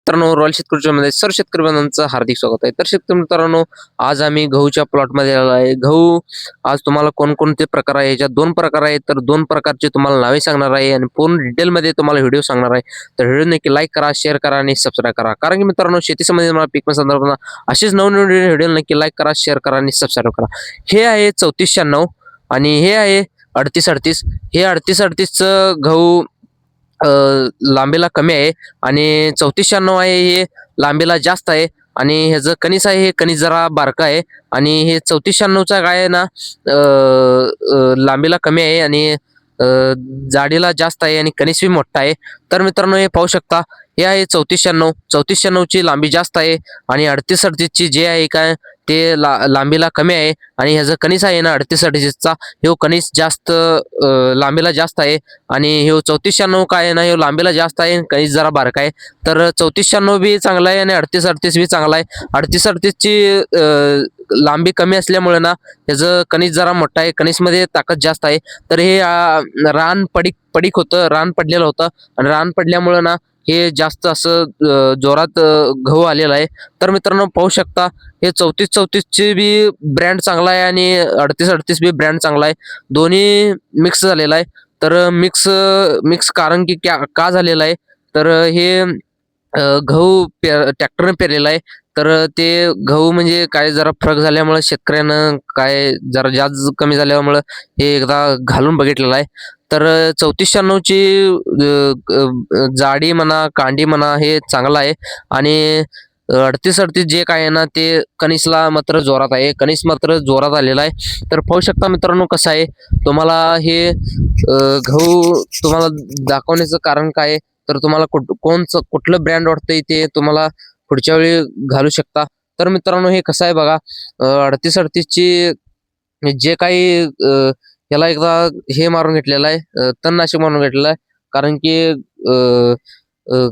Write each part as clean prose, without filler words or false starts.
मित्रांनो, रॉयल शेतकरी चॅनलमध्ये सर्व शेतकरी बंधूंचं हार्दिक स्वागत आहे. तर शेतकरी मित्रांनो, आज आम्ही गहूच्या प्लॉटमध्ये आलो आहे. गहू आज तुम्हाला कोणकोणते प्रकार आहे, याच्यात 2 प्रकार आहेत. तर 2 प्रकारचे तुम्हाला नावे सांगणार आहे आणि पूर्ण डिटेलमध्ये तुम्हाला व्हिडिओ सांगणार आहे. तर व्हिडिओ नक्की लाईक करा, शेअर करा आणि सबस्क्राईब करा. कारण की मित्रांनो, शेती संबंधित मला पीक संदर्भात असेच नवनवीन व्हिडिओ नक्की लाईक करा, शेअर करा आणि सबस्क्राईब करा. हे आहे 3496 आणि हे आहे 3838. हे 3838चं गहू लांबीला कमी आहे आणि 3496 आहे हे लांबीला जास्त आहे आणि ह्याचं कणीस आहे हे कणीस जरा बारका आहे आणि हे 3496चा काय आहे ना लांबीला कमी आहे आणि जाडीला जास्त आहे आणि कणीस बी मोठा आहे. तर मित्रांनो, हे पाहू शकता, हे आहे 3496 ची लांबी जास्त आहे आणि 3838 ची जे आहे काय ते लांबीला कमी आहे आणि ह्याचं कणीस आहे ना 3838चा हे कणीस जास्त लांबीला जास्त आहे आणि हे 3496 काय आहे ना हे लांबीला जास्त आहे, कणीस जरा बारका आहे. तर 3496 बी चांगला आहे आणि 3838 बी चांगला आहे. 3838 ची लांबी कमी असल्यामुळे ना ह्याचं कणीस जरा मोठा आहे, कणीसमध्ये ताकद जास्त आहे. तर हे रान पडीक होतं, रान पडलेलं होतं आणि रान पडल्यामुळं ना हे जास्त असं जोरात गहू आलेला आहे. तर मित्रांनो, पाहू शकता, हे 3434 ची बी ब्रँड चांगला आहे आणि 3838 बी ब्रँड चांगला आहे. दोन्ही मिक्स झालेला आहे. तर मिक्स कारण की का झालेलं आहे, तर हे गहू ट्रॅक्टरने पेरलेला आहे. तर ते गहू म्हणजे काय जरा फरक झाल्यामुळे शेतकऱ्यानं काय जरा जास्त कमी झाल्यामुळं हे एकदा घालून बघितलेलं आहे. तर 3496 ची जाडी म्हणा, कांडी म्हणा हे चांगलं आहे आणि 3838 जे काय आहे ना ते कणीसला मात्र जोरात आहे, कणीस मात्र जोरात आलेला आहे. तर पाहू शकता मित्रांनो, कसं आहे तुम्हाला हे गहू तुम्हाला दाखवण्याचं कारण काय आहे, तर तुम्हाला कुठलं ब्रँड वाटतंय ते तुम्हाला पुढच्या वेळी घालू शकता. तर मित्रांनो, हे कसं आहे बघा, 3838 ची जे काही याला एकदा हे मारून घेतलेलं आहे, तणनाशक मारून घेतलेलं आहे. कारण की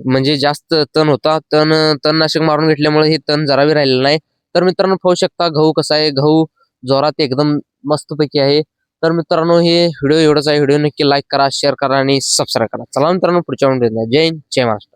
म्हणजे जास्त तण होता, तणनाशक मारून घेतल्यामुळे हे तण जरावी राहिलेलं नाही. तर मित्रांनो, पाहू शकता गहू कसा आहे, गहू जोरात एकदम मस्तपैकी आहे. तर मित्रांनो, हे व्हिडिओ एवढंच आहे. व्हिडिओ नक्की लाईक करा, शेअर करा आणि सबस्क्राईब करा. चला मित्रांनो, पुढच्या व्हिडिओ जय हिंद, जय महाराष्ट्र.